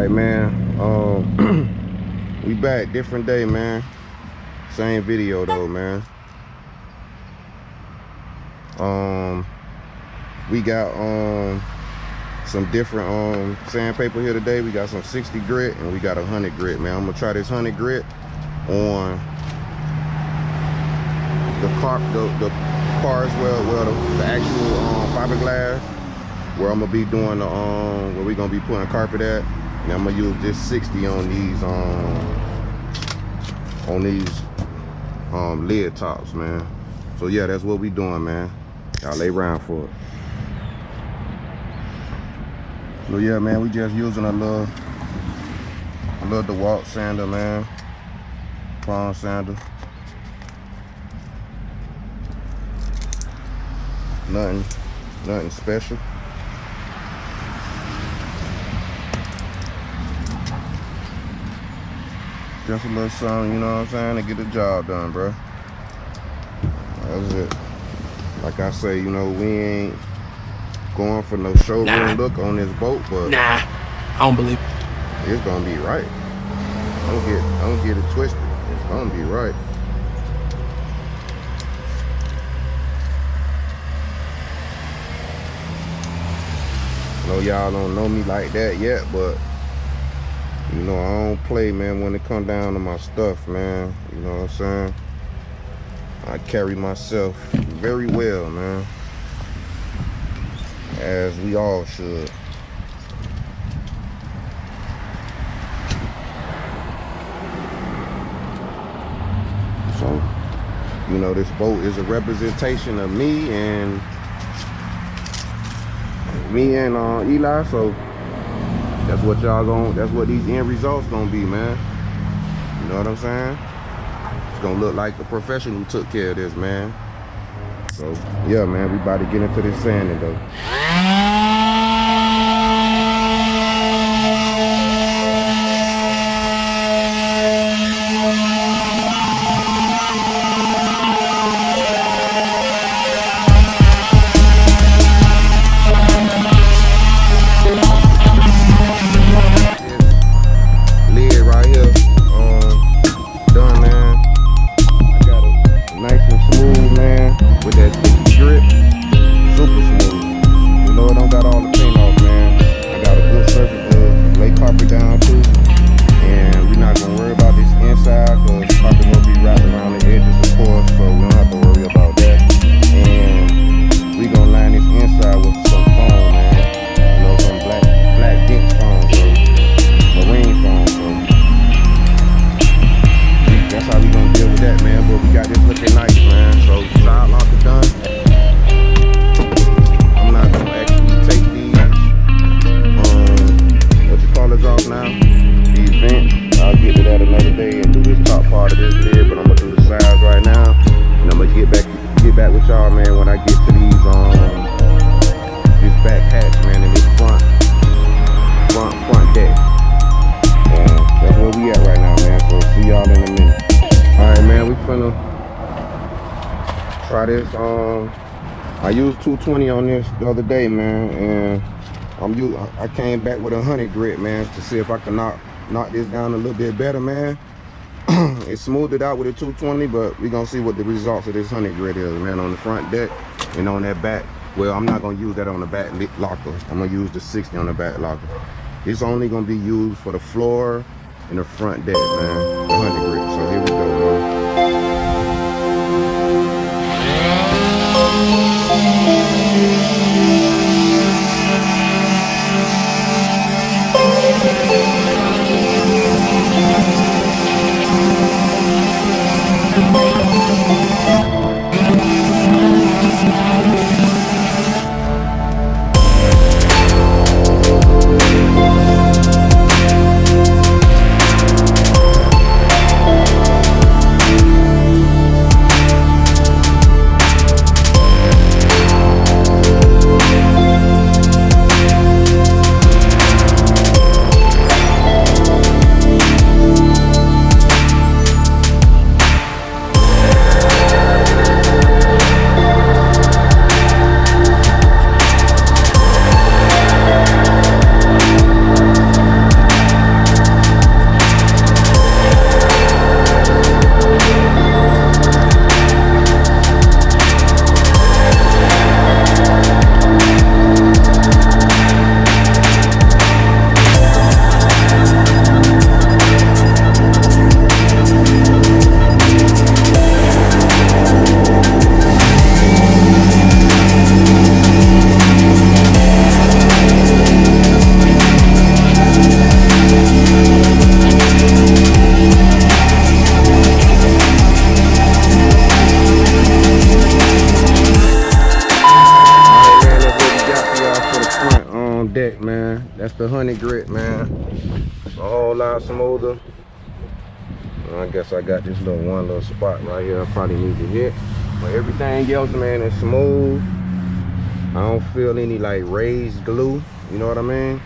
Alright, man. We back, different day, man. Same video though, man. We got some different sandpaper here today. We got some 60 grit and we got 100 grit, man. I'm gonna try this 100 grit on the cars, the actual fiberglass, where I'm gonna be doing the where we gonna be putting carpet at, and I'm gonna use this 60 on these lid tops, man. So yeah, that's what we doing, man. Y'all lay around for it. So yeah, man, we just using a little DeWalt sander, man. Palm sander. Nothing special. Just a little something, you know what I'm saying, to get the job done, bro. That's it. Like I say, you know, we ain't going for no showroom look on this boat, but I don't believe it. It's gonna be right. Don't get it twisted. It's gonna be right. I know y'all don't know me like that yet, but you know I don't play, man, when it come down to my stuff, man. You know what I'm saying? I carry myself very well, man, as we all should. So, you know, this boat is a representation of me and Eli, so that's what that's what these end results gonna be, man. You know what I'm saying? It's gonna look like the professional took care of this, man. So yeah, man, we about to get into this sanding though. Try this. I used 220 on this the other day, man, and I came back with 100 grit, man, to see if I can knock this down a little bit better, man. It smoothed it out with a 220, but we're gonna see what the results of this 100 grit is, man, on the front deck and on that back. Well, I'm not gonna use that on the back locker. I'm gonna use the 60 on the back locker. It's only gonna be used for the floor and the front deck, man. The 100 grit. So here we go, man. that's the 100 grit, man. It's a whole lot smoother. I guess I got this one little spot right here I probably need to hit. But everything else, man, is smooth. I don't feel any like raised glue, you know what I mean?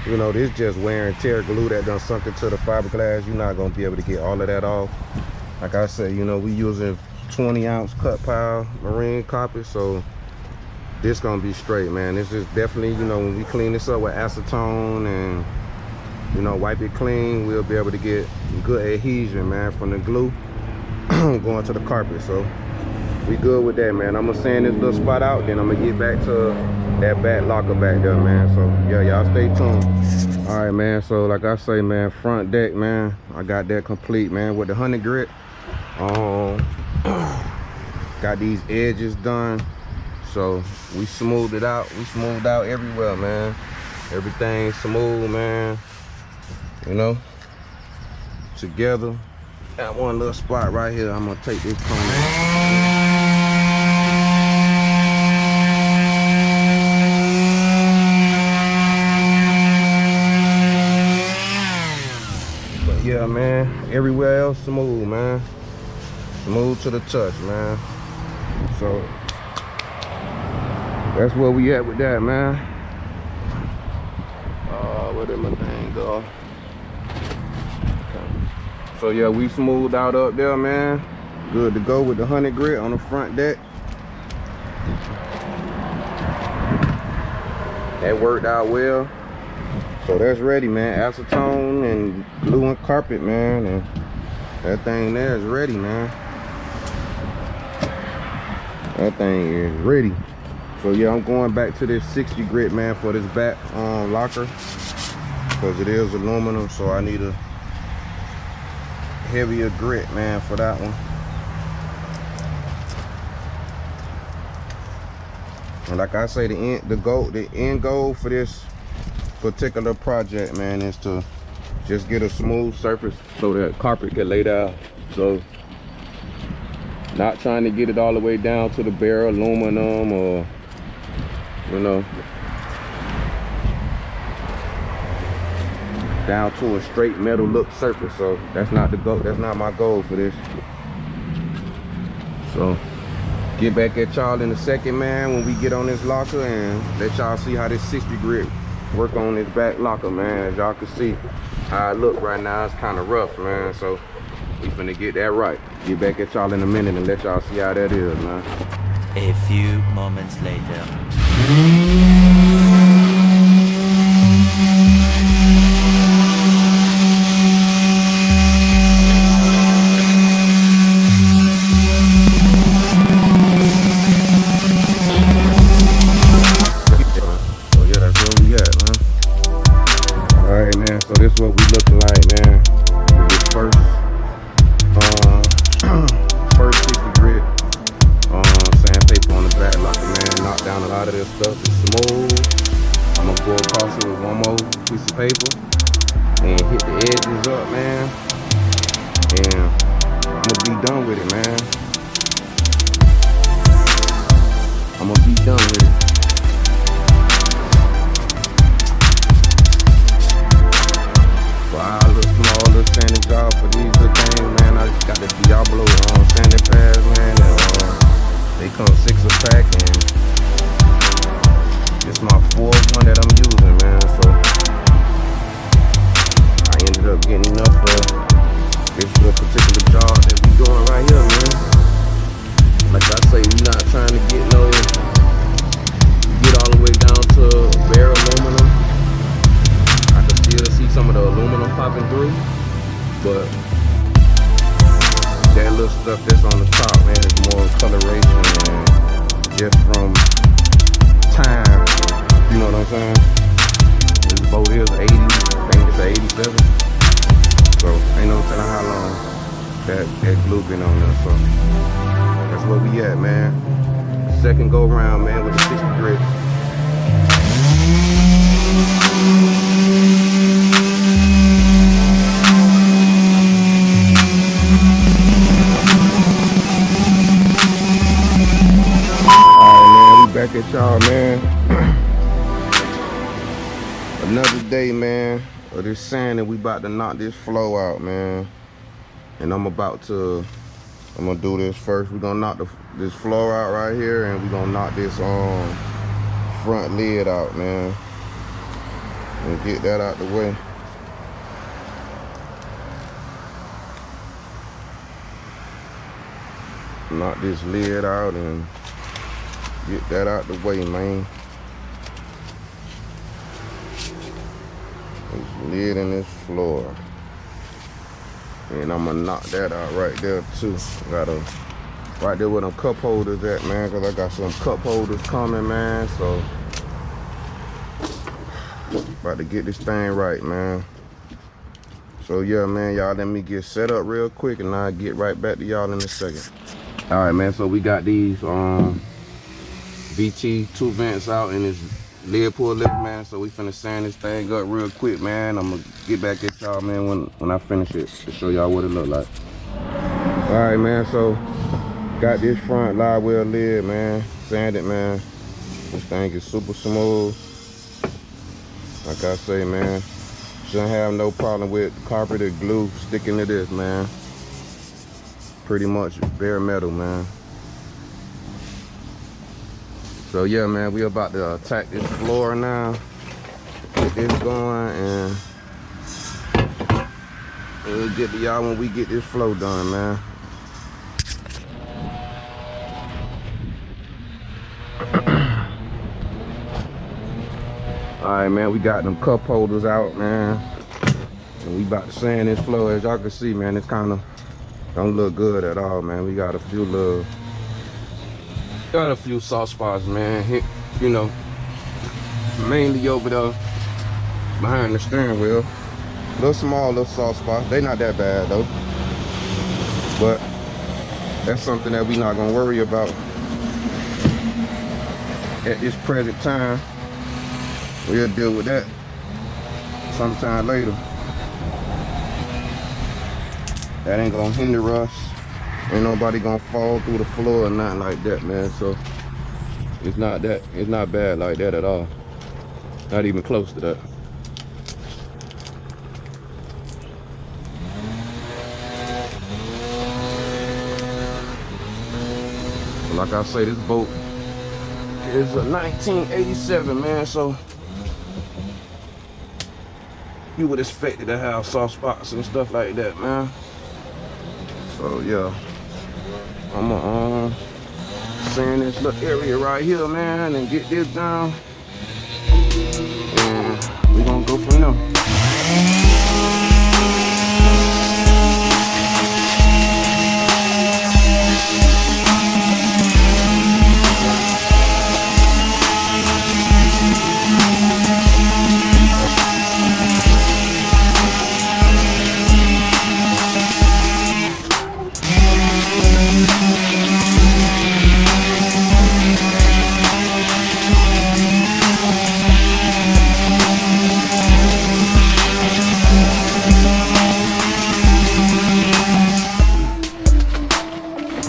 You know, this just wear and tear glue that done sunk into the fiberglass. You're not gonna be able to get all of that off. Like I said, you know, we using 20-ounce cut pile marine carpet, so this gonna be straight, man. This is definitely, you know, when we clean this up with acetone and, you know, wipe it clean, we'll be able to get good adhesion, man, from the glue going to the carpet. So we good with that, man. I'm gonna sand this little spot out, then I'm gonna get back to that back locker back there, man. So yeah, y'all stay tuned. All right, man, so like I say, man, front deck, man, I got that complete, man, with the 100 grit. Got these edges done, so we smoothed it out. We smoothed out everywhere, man. Everything smooth, man, you know, together. Got one little spot right here. I'm gonna take this corner. Yeah, man, everywhere else smooth, man. Smooth to the touch, man. So that's where we at with that, man. Where did my thing go? Okay. So yeah, we smoothed out up there, man. Good to go with the 100 grit on the front deck. That worked out well. So that's ready, man. Acetone and glue and carpet, man, and that thing there is ready, man. That thing is ready. So yeah, I'm going back to this 60 grit, man, for this back locker, because it is aluminum, so I need a heavier grit, man, for that one. And like I say, the end goal for this particular project, man, is to just get a smooth surface so that carpet can lay down. So not trying to get it all the way down to the bare aluminum, or, you know, down to a straight metal look surface. So that's not the goal. That's not my goal for this. So get back at y'all in a second, man, when we get on this locker, and let y'all see how this 60 grit work on this back locker, man. As y'all can see how it look right now, it's kind of rough, man. So we finna get that right. Get back at y'all in a minute and let y'all see how that is, man. A few moments later. So this is what we looking like, man. This first 60 grit sandpaper on the back locker, man. Knock down a lot of this stuff. It's smooth. I'm gonna go across it with one more piece of paper and hit the edges up, man. And I'm gonna be done with it, man. I'm gonna be done with it. Small little sanding job for these little things, man. I just got the Diablo sanding pads, man. And, they come 6 a pack, and it's my 4th one that I'm using, man. So I ended up getting enough for this little particular job that we doing right here, man. Like I say, we not trying to get all the way down to bare aluminum. You'll see some of the aluminum popping through, but that little stuff that's on the top, man, is more coloration and just from time. You know what I'm saying? This boat is 80, I think it's 87. So ain't no telling how long that glue been on there. So that's where we at, man. Second go round, man, with the 60 grit. Back at y'all, man. Another day, man, of this sand, and we about to knock this floor out, man. And I'm gonna do this first. We're gonna knock this floor out right here, and we're gonna knock this front lid out, man, and get that out the way. Knock this lid out and get that out the way, man. This lid in this floor. And I'm gonna knock that out right there too. Right there where them cup holders at, man, cause I got some cup holders coming, man. So about to get this thing right, man. So yeah, man, y'all let me get set up real quick and I'll get right back to y'all in a second. All right, man, so we got these VT 2 vents out in this lid pull lift, man. So we finna sand this thing up real quick, man. I'm gonna get back at y'all, man, when I finish it to show y'all what it look like. All right, man, so got this front livewell lid, man, sanded, man. This thing is super smooth. Like I say, man, shouldn't have no problem with carpet or glue sticking to this, man. Pretty much bare metal, man. So yeah, man, we about to attack this floor now. Get this going, and we'll get to y'all when we get this floor done, man. All right, man, we got them cup holders out, man, and we about to sand this floor. As y'all can see, man, it's kind of don't look good at all, man. We got a few soft spots, man. Hit, you know, mainly over there behind the steering wheel. Little soft spots. They not that bad though, but that's something that we not gonna worry about at this present time. We'll deal with that sometime later. That ain't gonna hinder us. Ain't nobody gonna fall through the floor or nothing like that, man. So it's not bad like that at all. Not even close to that. Like I say, this boat is a 1987, man. So you would expect it to have soft spots and stuff like that, man. So yeah, I'm gonna sand this little area right here, man, and get this down, and we're gonna go from there.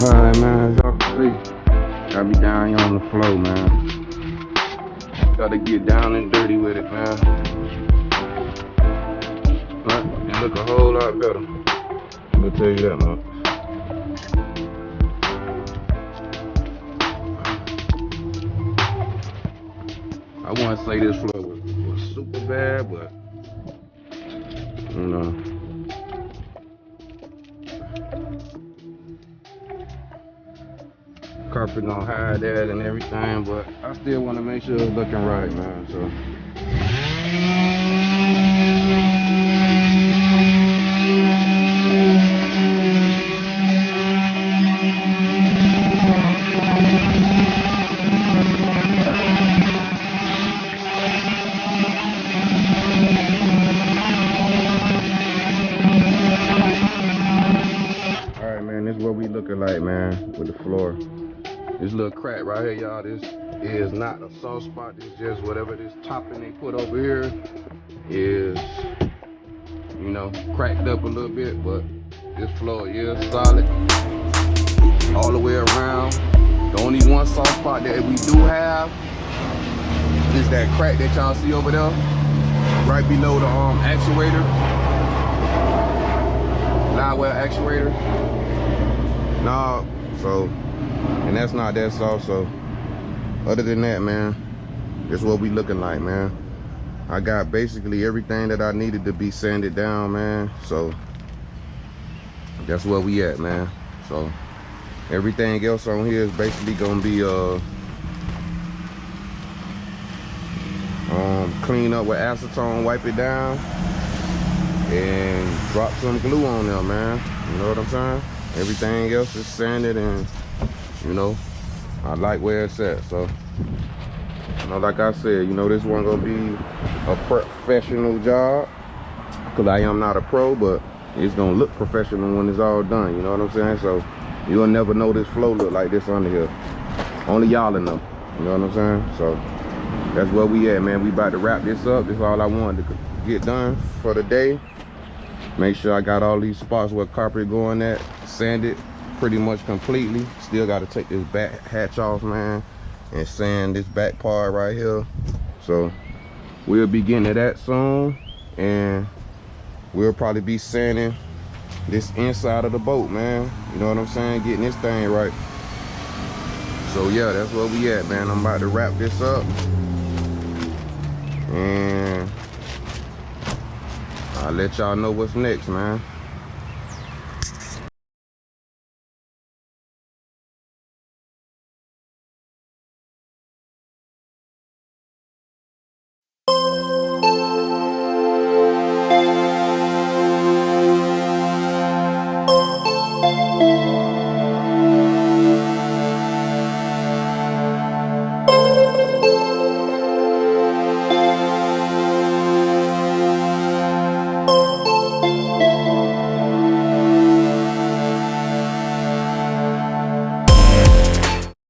Alright, man, as y'all can see, gotta be down here on the floor, man. Gotta get down and dirty with it, man. But it look a whole lot better. I'll tell you that much. I wouldn't say this floor was super bad, but you know. Carpet gonna hide that and everything, but I still want to make sure it's looking right, man. So all right, man, this is what we looking like, man, with the floor. This little crack right here, y'all, this is not a soft spot. It's just whatever this topping they put over here is, you know, cracked up a little bit, but this floor is solid all the way around. The only one soft spot that we do have is that crack that y'all see over there. right below the actuator, livewell actuator. Nah, so, and that's not that soft. So other than that, man, that's what we looking like, man. I got basically everything that I needed to be sanded down, man. So that's where we at, man. So everything else on here is basically gonna be clean up with acetone, wipe it down, and drop some glue on there, man. You know what I'm saying? Everything else is sanded, and you know, I like where it's at. So, you know, like I said, you know, this one gonna be a professional job, because I am not a pro, but it's gonna look professional when it's all done. You know what I'm saying? So you'll never know this flow look like this under here. Only y'all will know. You know what I'm saying? So that's where we at, man. We about to wrap this up. This is all I wanted to get done for the day. Make sure I got all these spots where carpet going at sanded pretty much completely. Still got to take this back hatch off, man, and sand this back part right here. So we'll be getting to that soon, and we'll probably be sanding this inside of the boat, man. You know what I'm saying? Getting this thing right. So yeah, that's where we at, man. I'm about to wrap this up, and I'll let y'all know what's next, man.